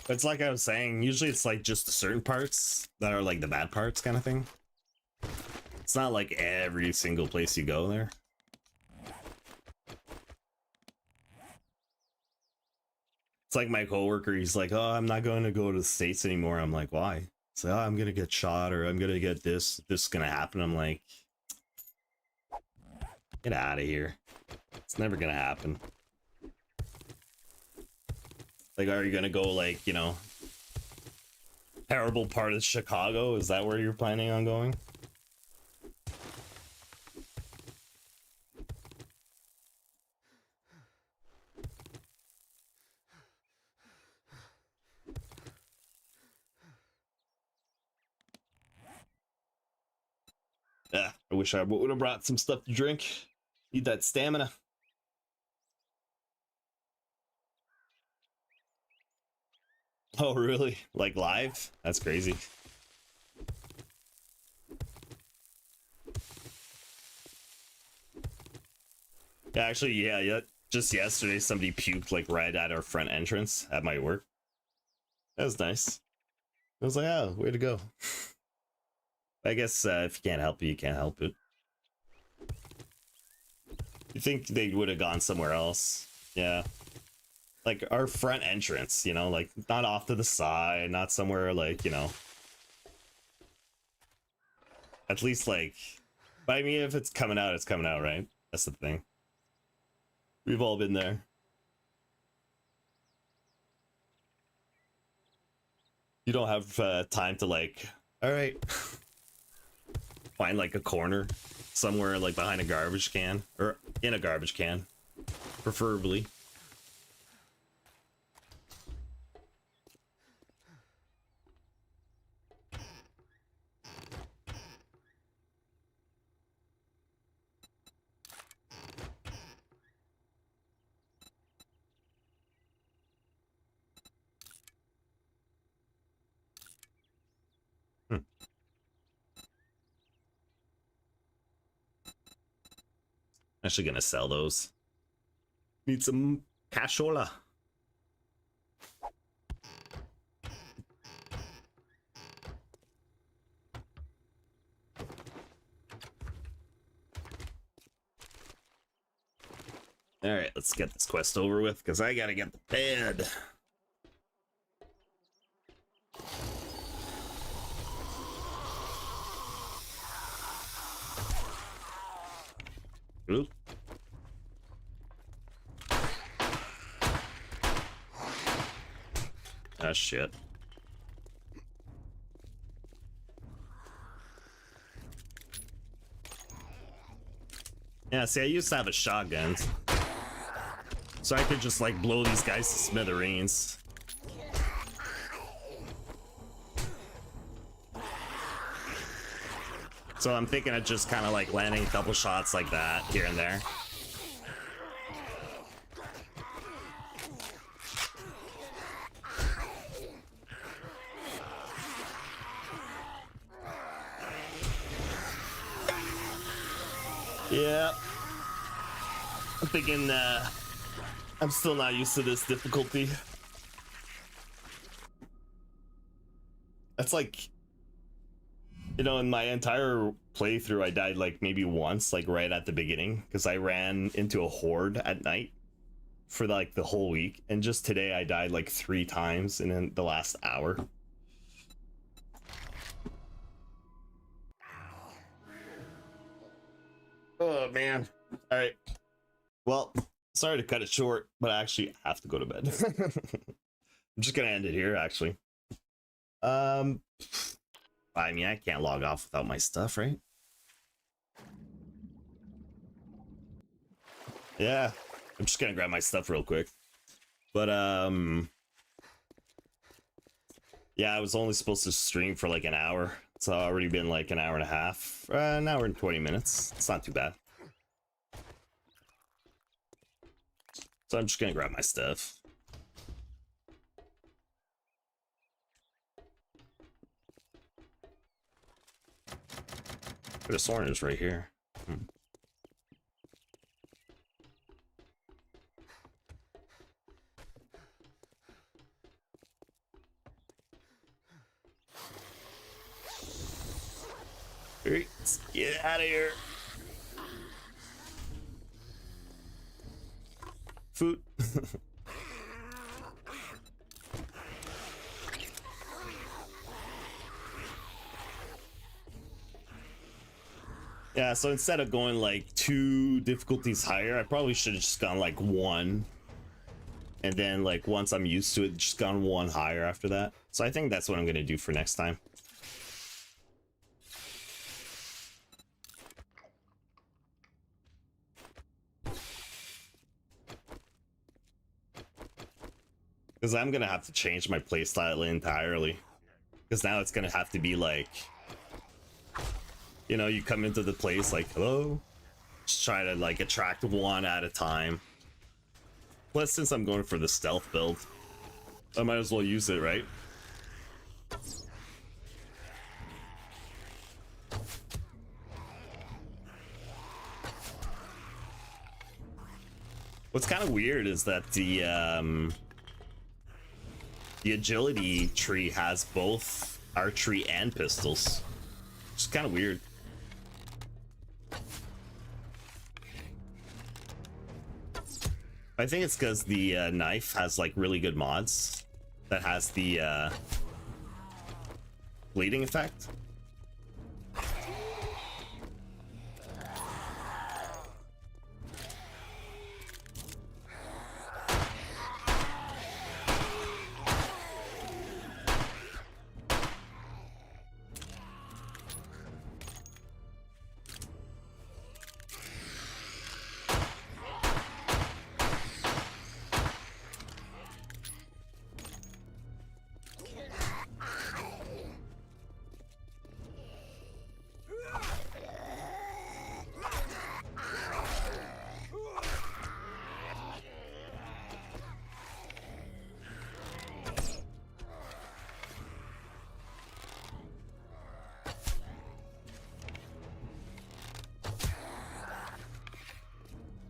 It's like I was saying, usually it's like just the certain parts that are like the bad parts kind of thing. It's not like every single place you go there. It's like my coworker, he's like, oh, I'm not going to go to the States anymore. I'm like, why? It's like, oh, I'm going to get shot, or I'm going to get this is going to happen. I'm like, Get out of here. It's never gonna happen. Like, are you gonna go, like, you know, terrible part of Chicago? Is that where you're planning on going? Yeah, I wish I would have brought some stuff to drink. Need that stamina. Oh, really? Like live? That's crazy. Yeah, actually, yeah. Just yesterday, somebody puked like right at our front entrance at my work. That was nice. I was like, oh, way to go. I guess if you can't help it, you can't help it. You think they would have gone somewhere else? Yeah. Like our front entrance, you know, like not off to the side, not somewhere like, you know. At least like, but I mean, if it's coming out, it's coming out, right? That's the thing. We've all been there. You don't have time to like, all right, find like a corner somewhere like behind a garbage can or in a garbage can, preferably. Actually gonna sell those. Need some cashola. All right, let's get this quest over with because I gotta get the bed. Ooh. Ah, shit. Yeah, see, I used to have a shotgun, so I could just like blow these guys to smithereens. So I'm thinking of just kind of like landing a couple shots like that here and there. Yeah. I'm thinking I'm still not used to this difficulty. That's like, you know, in my entire playthrough, I died like maybe once, like right at the beginning, because I ran into a horde at night for like the whole week. And just today, I died like 3 times in the last hour. Oh, man. All right. Well, sorry to cut it short, but I actually have to go to bed. I'm just going to end it here, actually. I mean, I can't log off without my stuff, right? Yeah, I'm just gonna grab my stuff real quick. But yeah, I was only supposed to stream for like an hour. It's already been like an hour and a half, an hour and 20 minutes. It's not too bad. So I'm just gonna grab my stuff. This orange right here. Alright, let's get out of here. Food. Yeah, so instead of going like 2 difficulties higher, I probably should have just gone like 1. And then like once I'm used to it, just gone 1 higher after that. So I think that's what I'm gonna do for next time. Because I'm gonna have to change my playstyle entirely. Because now it's gonna have to be like, you know, you come into the place like, hello, just try to like attract 1 at a time. Plus, since I'm going for the stealth build, I might as well use it, right? What's kind of weird is that the agility tree has both archery and pistols. It's kind of weird. I think it's because the knife has like really good mods that has the bleeding effect.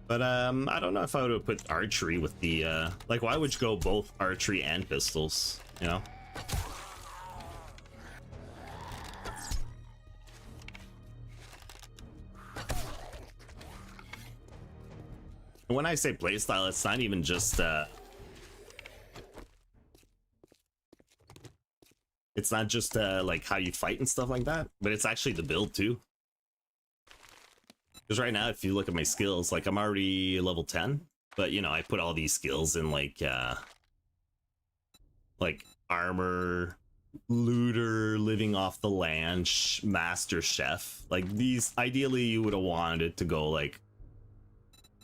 But I don't know if I would have put archery with the like, why would you go both archery and pistols, you know? When I say playstyle, it's not even just it's not just like how you fight and stuff like that, but it's actually the build too. Because right now, if you look at my skills, like I'm already level 10, but you know, I put all these skills in like armor, looter, living off the land, master chef. Like these, ideally you would have wanted it to go like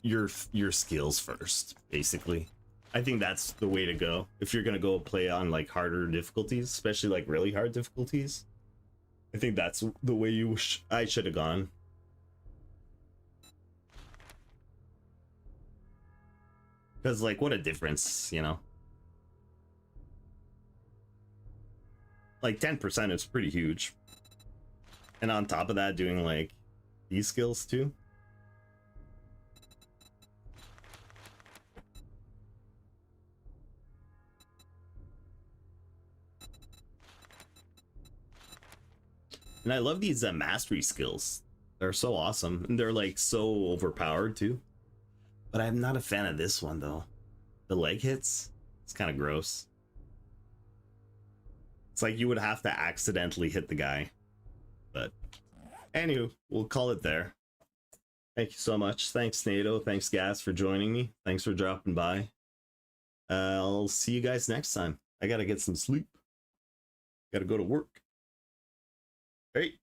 your skills first, basically. I think that's the way to go if you're gonna go play on like harder difficulties, especially like really hard difficulties. I think that's the way I should have gone. Because, like, what a difference, you know? Like, 10% is pretty huge. And on top of that, doing, like, these skills, too. And I love these mastery skills. They're so awesome. And they're, like, so overpowered, too. But I'm not a fan of this one, though. The leg hits, it's kind of gross. It's like you would have to accidentally hit the guy. But anywho, we'll call it there. Thank you so much. Thanks, NATO. Thanks, Gas, for joining me. Thanks for dropping by. I'll see you guys next time. I gotta get some sleep. Gotta go to work. Hey.